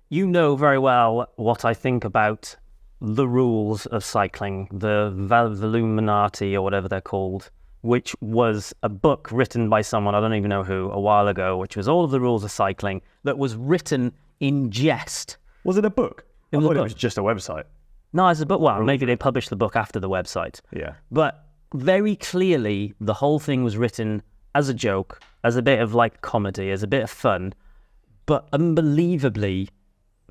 you know very well what I think about the rules of cycling, the Voluminati or whatever they're called, which was a book written by someone, I don't even know who, a while ago, which was all of the rules of cycling that was written in jest. Was it a book? It I was a thought it book. was just a website. No, it's a book. Well, maybe they published the book after the website. Yeah. But very clearly, the whole thing was written as a joke, as a bit of like comedy, as a bit of fun, but unbelievably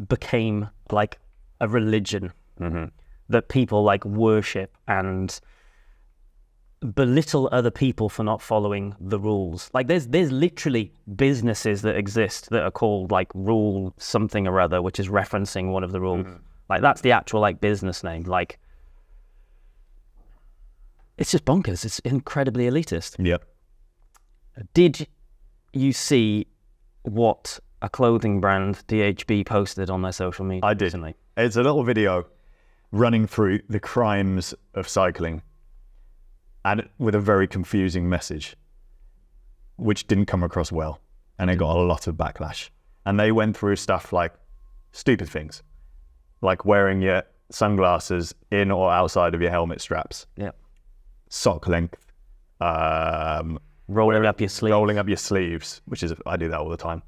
became like a religion that people like worship and belittle other people for not following the rules. Like there's literally businesses that exist that are called like rule something or other, which is referencing one of the rules. Like that's the actual like business name. Like it's just bonkers. It's incredibly elitist. Yep. Did you see what a clothing brand, DHB, posted on their social media? I did. Recently? It's a little video running through the crimes of cycling and with a very confusing message, which didn't come across well. And it got a lot of backlash. And they went through stuff like stupid things, like wearing your sunglasses in or outside of your helmet straps. Yeah. Sock length. Rolling up your sleeve. Rolling up your sleeves, which is, I do that all the time.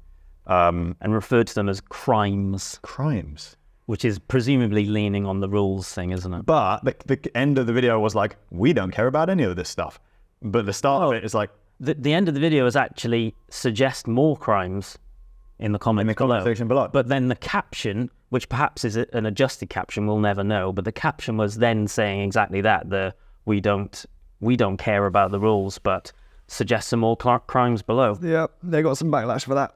And referred to them as crimes, Crimes. which is presumably leaning on the rules thing, isn't it? But the end of the video was like, we don't care about any of this stuff. But the start of it is like... The end of the video is actually suggest more crimes in the comments section below. But then the caption, which perhaps is an adjusted caption, we'll never know, but the caption was then saying exactly that, we don't care about the rules, but suggest some more crimes below. Yeah, they got some backlash for that.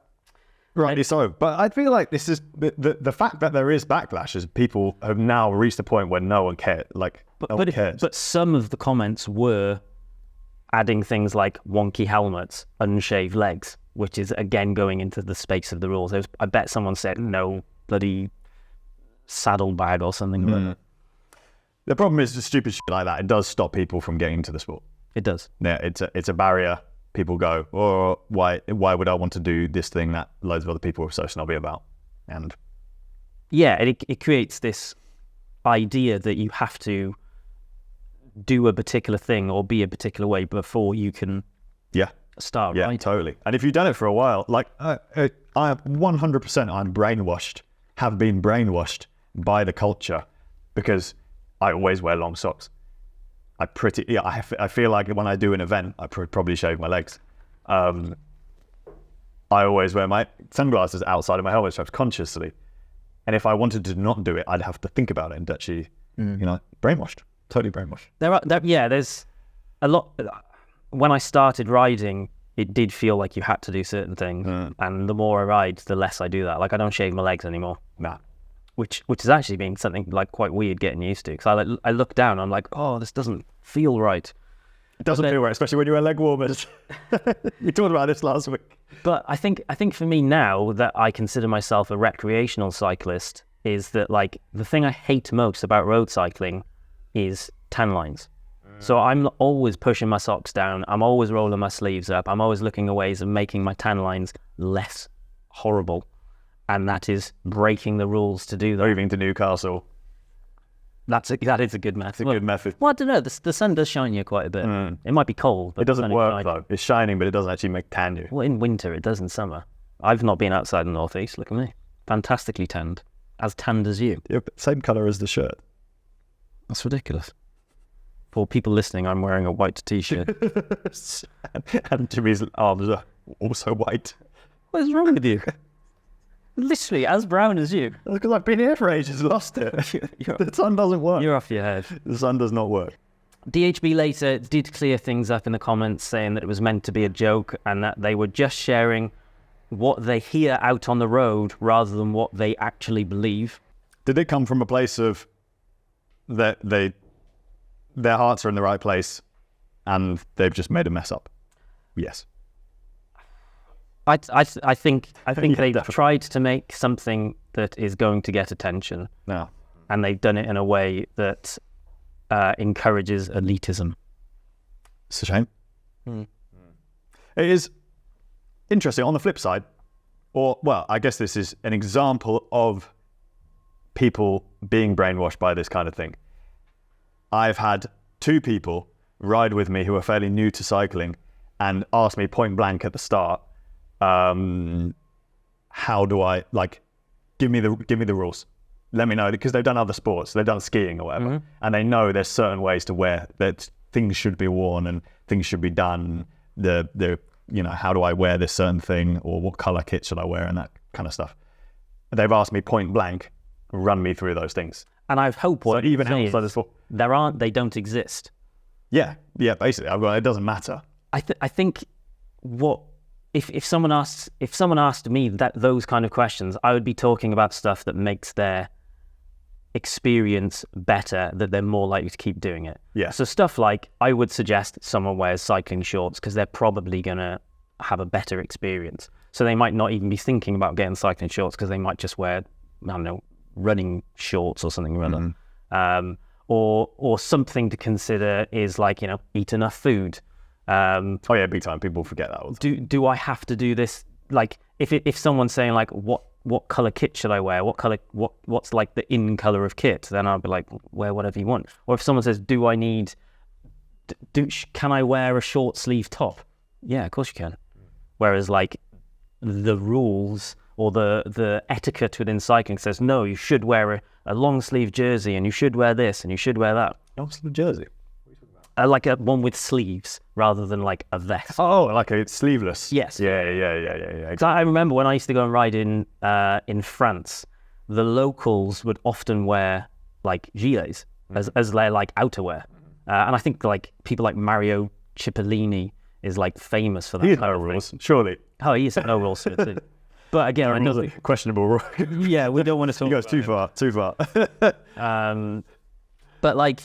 Rightly so. But I feel like this is the fact that there is backlash is people have now reached a point where no one cares. Like, no one cares. But some of the comments were adding things like wonky helmets, unshaved legs, which is again going into the space of the rules. I bet someone said no bloody saddlebag or something. The problem is the stupid shit like that. It does stop people from getting into the sport. It does. Yeah, it's a barrier. People go, oh, why would I want to do this thing that loads of other people are so snobby about? And yeah, it creates this idea that you have to do a particular thing or be a particular way before you can start, yeah, right? Totally. And if you've done it for a while, like I am 100%, I'm brainwashed, have been brainwashed by the culture because I always wear long socks. I feel like when I do an event, I probably shave my legs. I always wear my sunglasses outside of my helmet straps consciously. And if I wanted to not do it, I'd have to think about it and actually, brainwashed, totally brainwashed. There's a lot. When I started riding, it did feel like you had to do certain things. And the more I ride, the less I do that. Like I don't shave my legs anymore. Nah. Which has actually been something like quite weird getting used to. Because I look down, I'm like, oh, this doesn't feel right. It doesn't feel right, especially when you wear leg warmers. We talked about this last week. But I think for me now that I consider myself a recreational cyclist is that like the thing I hate most about road cycling is tan lines. So I'm always pushing my socks down. I'm always rolling my sleeves up. I'm always looking at ways of making my tan lines less horrible. And that is breaking the rules to do that. Moving to Newcastle. That is a good method. It's a good method. Well, I don't know. The sun does shine you quite a bit. It might be cold, but It doesn't work though. It's shining, but it doesn't actually make tan you. Well, in winter it does. In summer, I've not been outside the northeast. Look at me, fantastically tanned, as tanned as you. Yeah, same colour as the shirt. That's ridiculous. For people listening, I'm wearing a white t-shirt. And Jimmy's arms are also white. What is wrong with you? Literally as brown as you. Because I've been here for ages, lost it. The sun doesn't work. You're off your head. The sun does not work. DHB later did clear things up in the comments, saying that it was meant to be a joke and that they were just sharing what they hear out on the road rather than what they actually believe. Did it come from a place of that their hearts are in the right place and they've just made a mess up? Yes. I think Yeah, they've definitely. tried to make something that is going to get attention, No. and they've done it in a way that encourages elitism. It's a shame. It is interesting. On the flip side, Or, well, I guess this is an example of people being brainwashed by this kind of thing. I've had 2 people ride with me who are fairly new to cycling and ask me point blank at the start, how do I, like, give me the rules. Let me know, because they've done other sports, they've done skiing or whatever, and they know there's certain ways to wear, that things should be worn and things should be done. How do I wear this certain thing, or what color kit should I wear, and that kind of stuff. They've asked me point blank, run me through those things. And I hope what so even outside the sport, they don't exist. Yeah, basically, it doesn't matter. I think if someone asked me those kind of questions, I would be talking about stuff that makes their experience better, that they're more likely to keep doing it. Yeah. So stuff like, I would suggest someone wears cycling shorts because they're probably gonna have a better experience. So they might not even be thinking about getting cycling shorts because they might just wear, I don't know, running shorts or something or other. Or something to consider is like, eat enough food. Oh yeah, big time. People forget that all the time. Do I have to do this? Like, if someone's saying like, what color kit should I wear? What's like the in color of kit? Then I'll be like, wear whatever you want. Or if someone says, can I wear a short sleeve top? Yeah, of course you can. Whereas like the rules or the etiquette within cycling says, no, you should wear a long sleeve jersey, and you should wear this, and you should wear that. Long sleeve jersey? Like a one with sleeves rather than like a vest. Oh, like a sleeveless. Yes. Yeah. Because I remember when I used to go and ride in France, the locals would often wear like gilets as their like outerwear, and I think like people like Mario Cipollini is like famous for that. He's no rules, surely. Oh, he's no rules too. But again, another questionable rule. Yeah, we don't want to talk. He goes too far. But like,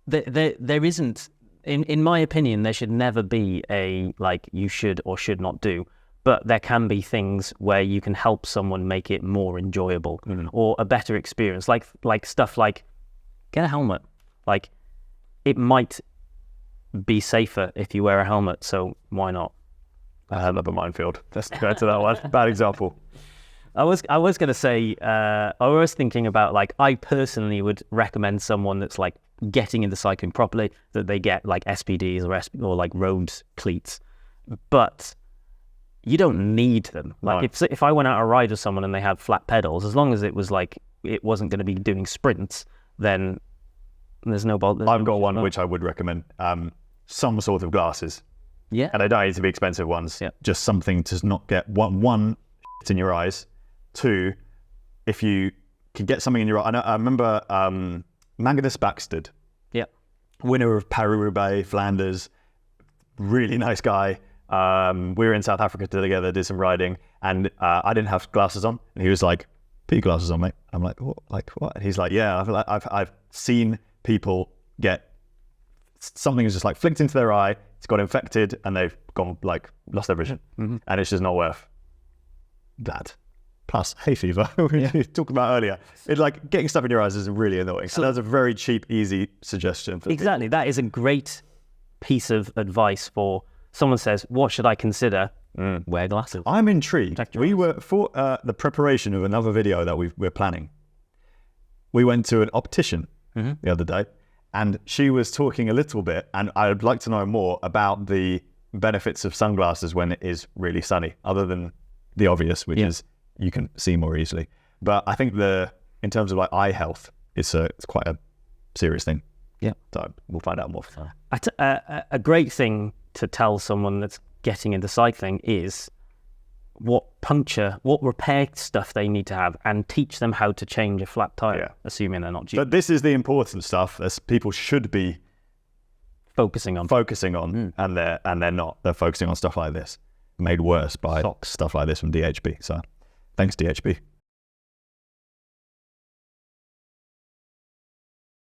there isn't, in my opinion, there should never be a like you should or should not do. But there can be things where you can help someone make it more enjoyable or a better experience. Like stuff like get a helmet. Like it might be safer if you wear a helmet, so why not? Another minefield. Let's go to that one. Bad example. I was going to say, I was thinking about like, I personally would recommend someone that's like getting into cycling properly, that they get like SPDs or like road cleats, but you don't need them. Like if I went out a ride with someone and they had flat pedals, as long as it was like, it wasn't going to be doing sprints, then there's no bother. I've got one which I would recommend, some sort of glasses. Yeah. And they don't need to be expensive ones. Yeah. Just something to not get one in your eyes. 2, if you can get something in your eye. I remember Magnus Baxted. Yeah. Winner of Paris-Roubaix, Flanders. Really nice guy. We were in South Africa together, did some riding, and I didn't have glasses on. And he was like, put your glasses on, mate. I'm like, what? Like, what? And he's like, yeah, I've seen people get something is just like flicked into their eye, it's got infected, and they've gone like lost their vision. And it's just not worth that. Plus hay fever, we talked about earlier. It's like getting stuff in your eyes is really annoying. So that's a very cheap, easy suggestion for exactly people. That is a great piece of advice for someone says, what should I consider? Wear glasses. I'm intrigued. We were for the preparation of another video that we're planning. We went to an optician the other day, and she was talking a little bit, and I'd like to know more about the benefits of sunglasses when it is really sunny, other than the obvious, which is you can see more easily. But I think in terms of like eye health, it's quite a serious thing. Yeah. So we'll find out more. A great thing to tell someone that's getting into cycling is what repair stuff they need to have, and teach them how to change a flat tire, assuming they're not due. But this is the important stuff that people should be focusing on, and they're not. They're focusing on stuff like this, made worse by stuff like this from DHB. So thanks, DHB.